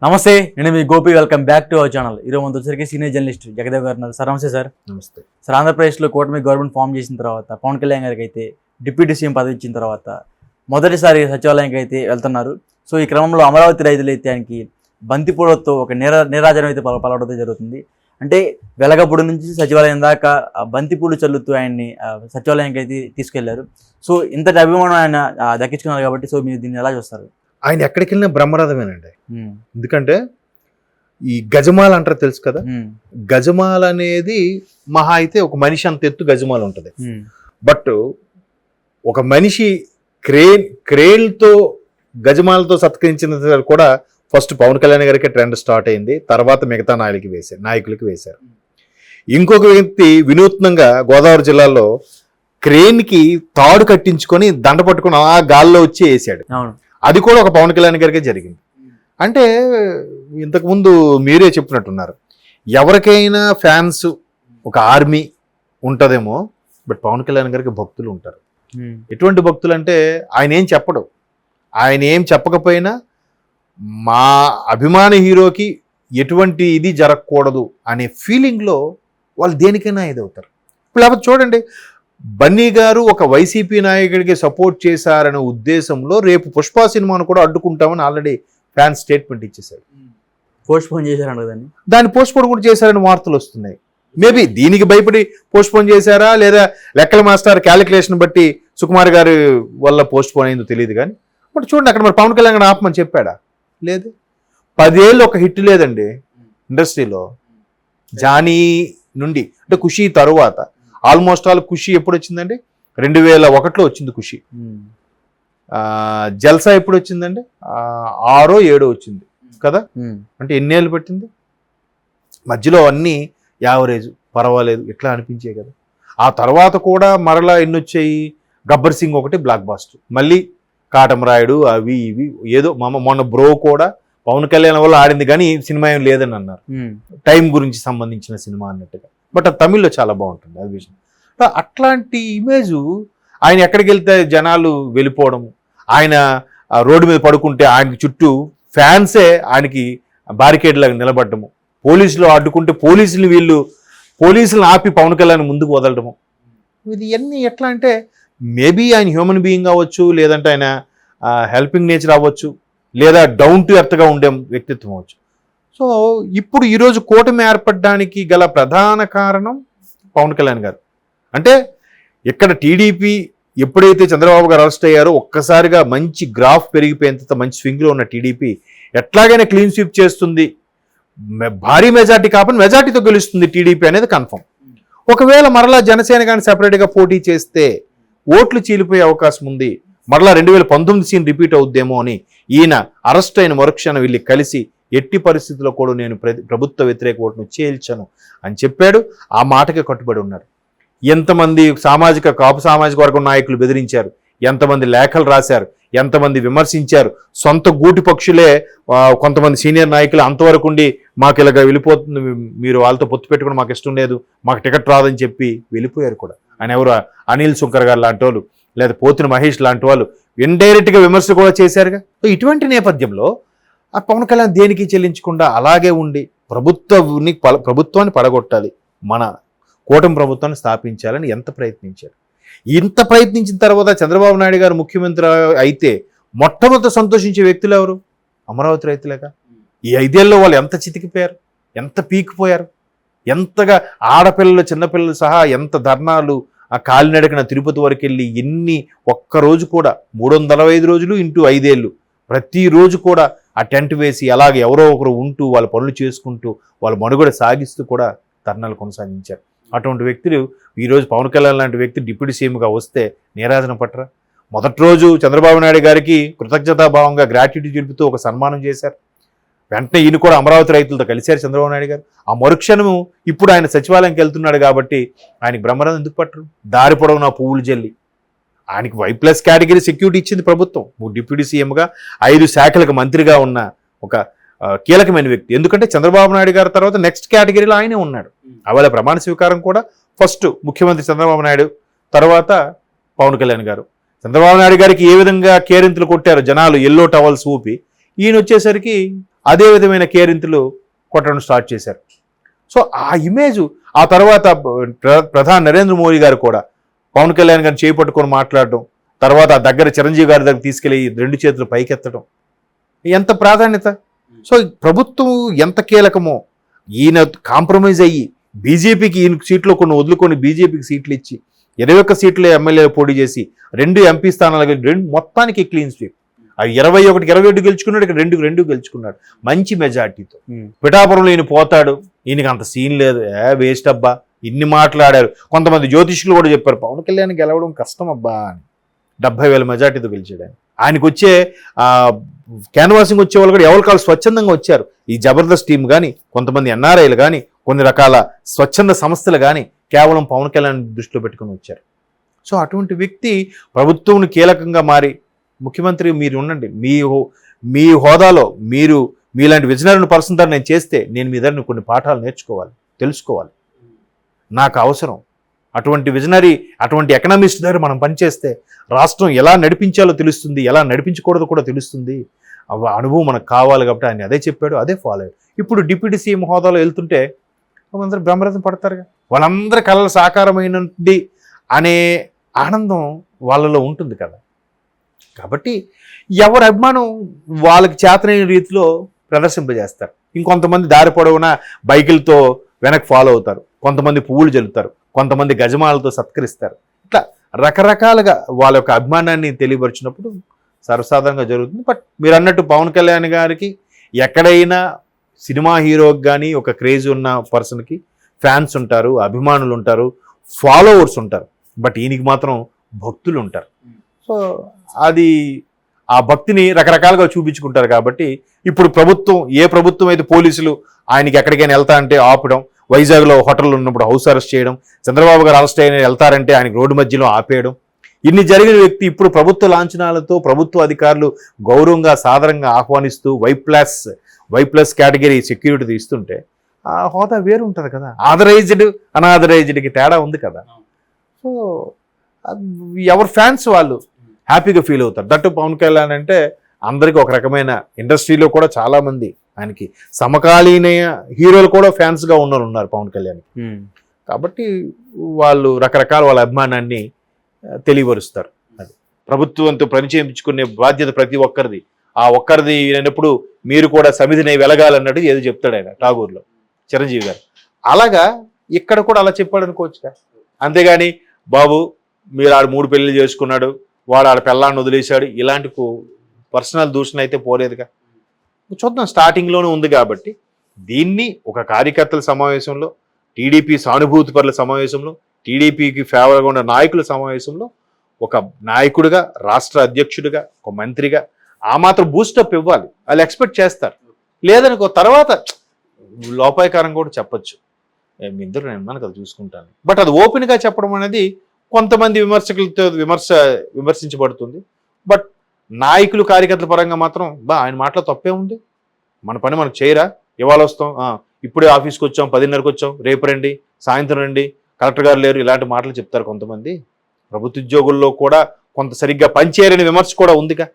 నమస్తే, నేను మీ Gopi. Welcome back to our channel. ఈరోజు మనతో వచ్చరికి సీనియర్ జర్నలిస్ట్ జగదేవ్ గారు ఉన్నారు. సార్ నమస్తే. సార్ నమస్తే. సార్, ఆంధ్రప్రదేశ్లో కూటమి గవర్నమెంట్ ఫామ్ చేసిన తర్వాత పవన్ కళ్యాణ్ గారికి అయితే డిప్యూటీ సీఎం పదవి ఇచ్చిన తర్వాత మొదటిసారి సచివాలయానికి అయితే వెళ్తున్నారు. సో ఈ క్రమంలో అమరావతి రైతులు అయితే ఆయనకి బంతిపూలతో ఒక నీరాజనం అయితే పలవడం జరుగుతుంది. అంటే వెలగపూడి నుంచి సచివాలయం దాకా బంతిపూలు చల్లుతూ ఆయన్ని సచివాలయానికి అయితే తీసుకెళ్లారు. సో ఇంతటి అభిమానం ఆయన దక్కించుకున్నారు కాబట్టి సో మీరు దీన్ని ఎలా చూస్తారు? ఆయన ఎక్కడికి వెళ్ళినా బ్రహ్మరథమేనండి. ఎందుకంటే ఈ గజమాల అంటారు, తెలుసు కదా. గజమాల అనేది మహా అయితే ఒక మనిషి అంత ఎత్తు గజమాల ఉంటుంది. బట్ ఒక మనిషి క్రేన్తో గజమాలతో సత్కరించిన కూడా ఫస్ట్ పవన్ కళ్యాణ్ గారికి ట్రెండ్ స్టార్ట్ అయింది. తర్వాత మిగతా నాయకులకి వేశారు. ఇంకొక వ్యక్తి వినూత్నంగా గోదావరి జిల్లాలో క్రేన్కి తాడు కట్టించుకొని దండ పట్టుకొని ఆ గాల్లో వచ్చి వేసాడు. అది కూడా ఒక పవన్ కళ్యాణ్ గారికే జరిగింది. అంటే ఇంతకుముందు మీరే చెప్పినట్టున్నారు, ఎవరికైనా ఫ్యాన్స్ ఒక ఆర్మీ ఉంటుందేమో, బట్ పవన్ కళ్యాణ్ గారికి భక్తులు ఉంటారు. ఎటువంటి భక్తులు అంటే ఆయన ఏం చెప్పడు, ఆయన ఏం చెప్పకపోయినా మా అభిమాన హీరోకి ఎటువంటి ఇది జరగకూడదు అనే ఫీలింగ్లో వాళ్ళు దేనికైనా ఎదవుతారు. ఇప్పుడు లేకపోతే చూడండి, బన్నీ గారు ఒక వైసీపీ నాయకుడికి సపోర్ట్ చేశారనే ఉద్దేశంలో రేపు పుష్ప సినిమాను కూడా అడ్డుకుంటామని ఆల్రెడీ ఫ్యాన్స్ స్టేట్మెంట్ ఇచ్చేశారు. పోస్ట్పోన్ చేశారు కదండి, దాన్ని పోస్ట్పోన్ కూడా చేశారని వార్తలు వస్తున్నాయి. మేబీ దీనికి భయపడి పోస్ట్పోన్ చేశారా లేదా లెక్కల మాస్టర్ క్యాలిక్యులేషన్ బట్టి సుకుమార్ గారి వల్ల పోస్ట్పోన్ అయిందో తెలియదు. కానీ బట్ చూడండి, అక్కడ మరి పవన్ కళ్యాణ్ గారు ఆపమని చెప్పాడా? లేదు. 10 ఏళ్ళు ఒక హిట్ లేదండి ఇండస్ట్రీలో. జానీ నుండి అంటే ఖుషి తరువాత ఆల్మోస్ట్ ఆల్ ఖుషి ఎప్పుడు వచ్చిందండి? 2001లో వచ్చింది ఖుషి. జల్సా ఎప్పుడు వచ్చిందండి? 6 or 7 వచ్చింది కదా. అంటే ఎన్నేళ్ళు పట్టింది? మధ్యలో అన్నీ యావరేజ్, పర్వాలేదు ఇట్లా అనిపించే కదా. ఆ తర్వాత కూడా మరలా ఎన్ని వచ్చాయి? గబ్బర్ సింగ్ ఒకటి బ్లాక్ బాస్టర్, మళ్ళీ కాటమరాయుడు, అవి ఇవి ఏదో మొన్న బ్రో కూడా పవన్ కళ్యాణ్ వల్ల ఆడింది కానీ సినిమా ఏం లేదని అన్నారు, టైం గురించి సంబంధించిన సినిమా అన్నట్టుగా. బట్ అది తమిళ్లో చాలా బాగుంటుంది అది విషయం. అట్లాంటి ఇమేజ్ ఆయన ఎక్కడికి వెళ్తే జనాలు వెళ్ళిపోవడం, ఆయన రోడ్డు మీద పడుకుంటే ఆయన చుట్టూ ఫ్యాన్సే ఆయనకి బారికేడ్ లాగా నిలబడ్డము, పోలీసులు అడ్డుకుంటే పోలీసులను ఆపి పవన్ కళ్యాణ్ ముందుకు వదలడము. ఇది ఇవన్నీ ఎట్లా అంటే మేబీ ఆయన హ్యూమన్ బీయింగ్ అవ్వచ్చు, లేదంటే ఆయన హెల్పింగ్ నేచర్ అవ్వచ్చు, లేదా డౌన్ టు ఎర్త్గా ఉండే వ్యక్తిత్వం అవ్వచ్చు. సో ఇప్పుడు ఈరోజు కూటమి ఏర్పడడానికి గల ప్రధాన కారణం పవన్ కళ్యాణ్ గారు. అంటే ఇక్కడ టీడీపీ ఎప్పుడైతే చంద్రబాబు గారు అరెస్ట్ అయ్యారో ఒక్కసారిగా మంచి గ్రాఫ్ పెరిగిపోయేంత మంచి స్వింగ్లో ఉన్న టీడీపీ ఎట్లాగైనా క్లీన్ స్వీప్ చేస్తుంది, భారీ మెజార్టీ కాకుండా మెజార్టీతో గెలుస్తుంది టీడీపీ అనేది కన్ఫర్మ్. ఒకవేళ మరలా జనసేన కానీ సెపరేట్గా పోటీ చేస్తే ఓట్లు చీలిపోయే అవకాశం ఉంది. మరలా 2019 సీన్ రిపీట్ అవుద్దేమో అని ఈయన అరెస్ట్ అయిన మరుక్షణం వీళ్ళు కలిసి ఎట్టి పరిస్థితుల్లో కూడా నేను ప్రభుత్వ వ్యతిరేక ఓటును చేల్చను అని చెప్పాడు. ఆ మాటకి కట్టుబడి ఉన్నారు. ఎంతమంది కాపు సామాజిక వర్గం నాయకులు బెదిరించారు, ఎంతమంది లేఖలు రాశారు, ఎంతమంది విమర్శించారు. సొంత గూటి పక్షులే కొంతమంది సీనియర్ నాయకులు అంతవరకు ఉండి మాకు ఇలాగ వెళ్ళిపోతుంది, మీరు వాళ్ళతో పొత్తు పెట్టుకుని మాకు ఇష్టం లేదు, మాకు టికెట్ రాదని చెప్పి వెళ్ళిపోయారు కూడా. ఆయన ఎవరు? అనిల్ శుంకర్ గారు లాంటి వాళ్ళు, లేదా పోతిన మహేష్ లాంటి వాళ్ళు ఇండైరెక్ట్గా విమర్శలు కూడా చేశారుగా. ఇటువంటి నేపథ్యంలో ఆ పవన్ కళ్యాణ్ దేనికి చెల్లించకుండా అలాగే ఉండి ప్రభుత్వాన్ని పడగొట్టాలి, మన కూటమి ప్రభుత్వాన్ని స్థాపించాలని ఎంత ప్రయత్నించారు. ఇంత ప్రయత్నించిన తర్వాత చంద్రబాబు నాయుడు గారు ముఖ్యమంత్రి అయితే మొట్టమొదటి సంతోషించే వ్యక్తులు ఎవరు? అమరావతి రైతులేక. ఈ 5 ఏళ్ళలో వాళ్ళు ఎంత చితికిపోయారు, ఎంత పీకిపోయారు, ఎంతగా ఆడపిల్లలు చిన్నపిల్లలు సహా ఎంత ధర్నాలు, ఆ కాలినడకన తిరుపతి వరకు వెళ్ళి ఎన్ని, ఒక్కరోజు కూడా 365 రోజులు ఇంటూ 5 ఏళ్ళు ప్రతిరోజు కూడా ఆ టెంట్ వేసి అలాగే ఎవరో ఒకరు ఉంటూ వాళ్ళ పనులు చేసుకుంటూ వాళ్ళ మనుగడ సాగిస్తూ కూడా ధర్నాలు కొనసాగించారు. అటువంటి వ్యక్తులు ఈరోజు పవన్ కళ్యాణ్ లాంటి వ్యక్తి డిప్యూటీ సీఎంగా వస్తే నీరాజన పట్టరా? మొదటి రోజు చంద్రబాబు నాయుడు గారికి కృతజ్ఞతాభావంగా గ్రాట్యుటీ చూపుతూ ఒక సన్మానం చేశారు. వెంటనే ఈయన కూడా అమరావతి రైతులతో కలిశారు చంద్రబాబు నాయుడు గారు. ఆ మరుక్షణము ఇప్పుడు ఆయన సచివాలయంకి వెళ్తున్నాడు కాబట్టి ఆయనకి బ్రహ్మరథం ఎందుకు పట్టరు? దారి పొడవునా పువ్వులు జల్లి ఆయనకి Y+ కేటగిరీ సెక్యూరిటీ ఇచ్చింది ప్రభుత్వం. డిప్యూటీ సీఎంగా 5 శాఖలకు మంత్రిగా ఉన్న ఒక కీలకమైన వ్యక్తి. ఎందుకంటే చంద్రబాబు నాయుడు గారి తర్వాత నెక్స్ట్ కేటగిరీలో ఆయనే ఉన్నాడు. అవాళ ప్రమాణ స్వీకారం కూడా ఫస్ట్ ముఖ్యమంత్రి చంద్రబాబు నాయుడు, తర్వాత పవన్ కళ్యాణ్ గారు. చంద్రబాబు నాయుడు గారికి ఏ విధంగా కేరింతలు కొట్టారు జనాలు, ఎల్లో టవల్స్ ఊపి, ఈయన వచ్చేసరికి అదే విధమైన కేరింతలు కొట్టడం స్టార్ట్ చేశారు. సో ఆ ఇమేజ్ ఆ తర్వాత ప్రధాని నరేంద్ర మోడీ గారు కూడా పవన్ కళ్యాణ్ గారిని చేపట్టుకొని మాట్లాడడం, తర్వాత ఆ దగ్గర చిరంజీవి గారి దగ్గర తీసుకెళ్లి 2 చేతులు పైకెత్తడం ఎంత ప్రాధాన్యత. సో ప్రభుత్వం ఎంత కీలకమో ఈయన కాంప్రమైజ్ అయ్యి బీజేపీకి ఈయన సీట్లు కొన్ని వదులుకొని బీజేపీకి సీట్లు ఇచ్చి 21 సీట్లు ఎమ్మెల్యేలు పోటీ చేసి 2 ఎంపీ స్థానాలు మొత్తానికి క్లీన్ స్వీప్. అవి 21 గెలుచుకున్నాడు, ఇక్కడ 2 గెలుచుకున్నాడు మంచి మెజార్టీతో. పిఠాపురంలో ఈయన పోతాడు, ఈయనకి అంత సీన్ లేదు, వేస్ట్ అబ్బా ఇన్ని మాట్లాడారు. కొంతమంది జ్యోతిష్యులు కూడా చెప్పారు పవన్ కళ్యాణ్ గెలవడం కష్టం అబ్బా అని. 70,000 మెజార్టీతో గెలిచాడు ఆయన. ఆయనకు వచ్చే క్యాన్వాసింగ్ వచ్చే వాళ్ళు కూడా ఎవరి కాళ్ళు స్వచ్ఛందంగా వచ్చారు. ఈ జబర్దస్త్ టీం కానీ, కొంతమంది ఎన్ఆర్ఐలు కానీ, కొన్ని రకాల స్వచ్ఛంద సంస్థలు కానీ కేవలం పవన్ కళ్యాణ్ దృష్టిలో పెట్టుకుని వచ్చారు. సో అటువంటి వ్యక్తి ప్రభుత్వం కీలకంగా మారి ముఖ్యమంత్రి మీరు ఉండండి, మీ హోదాలో మీరు మీలాంటి విజనరీ పర్సన్ ద్వారా నేను చేస్తే నేను మీ దగ్గర కొన్ని పాఠాలు నేర్చుకోవాలి, తెలుసుకోవాలి, నాకు అవసరం. అటువంటి విజనరీ, అటువంటి ఎకనామిస్ట్ దగ్గర మనం పనిచేస్తే రాష్ట్రం ఎలా నడిపించాలో తెలుస్తుంది, ఎలా నడిపించకూడదో కూడా తెలుస్తుంది. అనుభవం మనకు కావాలి కాబట్టి ఆయన అదే చెప్పాడు, అదే ఫాలో అయ్యాడు. ఇప్పుడు డిప్యూటీ సీఎం హోదాలో వెళ్తుంటే అందరూ బ్రహ్మరథం పడతారుగా, వాళ్ళందరి కళల సాకారమైనది అనే ఆనందం వాళ్ళలో ఉంటుంది కదా. కాబట్టి ఎవరి అభిమానం వాళ్ళకి చేతనైన రీతిలో ప్రదర్శింపజేస్తారు. ఇంకొంతమంది దారి పొడవునా బైకులతో వెనక్కి ఫాలో అవుతారు, కొంతమంది పువ్వులు జల్లుతారు, కొంతమంది గజమాలతో సత్కరిస్తారు. ఇట్లా రకరకాలుగా వాళ్ళ యొక్క అభిమానాన్ని తెలియపరిచినప్పుడు సర్వసాధారణంగా జరుగుతుంది. బట్ మీరు అన్నట్టు పవన్ కళ్యాణ్ గారికి ఎక్కడైనా సినిమా హీరోకి కానీ ఒక క్రేజ్ ఉన్న పర్సన్కి ఫ్యాన్స్ ఉంటారు, అభిమానులు ఉంటారు, ఫాలోవర్స్ ఉంటారు. బట్ ఈయనకి మాత్రం భక్తులు ఉంటారు. సో అది ఆ భక్తిని రకరకాలుగా చూపించుకుంటారు. కాబట్టి ఇప్పుడు ఏ ప్రభుత్వం అయితే పోలీసులు ఆయనకి ఎక్కడికైనా వెళ్తా అంటే ఆపడం, వైజాగ్లో హోటల్లో ఉన్నప్పుడు హౌస్ అరెస్ట్ చేయడం, చంద్రబాబు గారు అరెస్ట్ అయిన వెళ్తారంటే ఆయనకి రోడ్డు మధ్యలో ఆపేయడం, ఇన్ని జరిగిన వ్యక్తి ఇప్పుడు ప్రభుత్వ లాంఛనాలతో ప్రభుత్వ అధికారులు గౌరవంగా సాదరంగా ఆహ్వానిస్తూ వై+ కేటగిరీ సెక్యూరిటీ ఇస్తుంటే ఆ హోదా వేరు ఉంటుంది కదా. ఆథరైజ్డ్ అనాథరైజ్డ్కి తేడా ఉంది కదా. సో ఎవరి ఫ్యాన్స్ వాళ్ళు హ్యాపీగా ఫీల్ అవుతారు. దట్టు పవన్ కళ్యాణ్ అంటే అందరికీ ఒక రకమైన, ఇండస్ట్రీలో కూడా చాలామంది ఆయనకి సమకాలీన హీరోలు కూడా ఫ్యాన్స్గా ఉన్నారు పవన్ కళ్యాణ్. కాబట్టి వాళ్ళు రకరకాల వాళ్ళ అభిమానాన్ని తెలియపరుస్తారు. అది ప్రభుత్వంతో పనిచేయించుకునే బాధ్యత ప్రతి ఒక్కరిది. ఆ ఒక్కరిది అయినప్పుడు మీరు కూడా సమిధిని వెలగాలన్నట్టు ఏదో చెప్తాడు ఆయన ఠాగూర్లో చిరంజీవి గారు. అలాగా ఇక్కడ కూడా అలా చెప్పాడు అనుకోవచ్చుగా. అంతేగాని బాబు మీరు ఆడు 3 పెళ్లిళ్ళు చేసుకున్నాడు, వాడు ఆడ పెళ్ళాన్ని వదిలేశాడు, ఇలాంటి పర్సనల్ దూషణ అయితే పోలేదుగా. చూద్దాం, స్టార్టింగ్లోనే ఉంది కాబట్టి దీన్ని ఒక కార్యకర్తల సమావేశంలో, టీడీపీ సానుభూతిపరుల సమావేశంలో, టీడీపీకి ఫేవర్గా ఉన్న నాయకుల సమావేశంలో ఒక నాయకుడిగా, రాష్ట్ర అధ్యక్షుడిగా, ఒక మంత్రిగా ఆ మాత్రం బూస్టప్ ఇవ్వాలి. వాళ్ళు ఎక్స్పెక్ట్ చేస్తారు. లేదనుకో తర్వాత లోపాయకారం కూడా చెప్పచ్చు, మీ ఇద్దరు నేను ఉన్నాను కదా చూసుకుంటాను. బట్ అది ఓపెన్గా చెప్పడం అనేది కొంతమంది విమర్శకులతో విమర్శించబడుతుంది. బట్ నాయకులు కార్యకర్తల పరంగా మాత్రం ఆయన మాటలో తప్పే ఉంది, మన పని మనకు చేయరా, ఇవాళ వస్తాం, ఇప్పుడే ఆఫీస్కి వచ్చాం, 10:30కి వచ్చాం, రేపు రండి, సాయంత్రం రండి, కలెక్టర్ గారు లేరు, ఇలాంటి మాటలు చెప్తారు కొంతమంది. ప్రభుత్వ ఉద్యోగుల్లో కూడా కొంత సరిగ్గా పనిచేయరని విమర్శ కూడా ఉందిగా.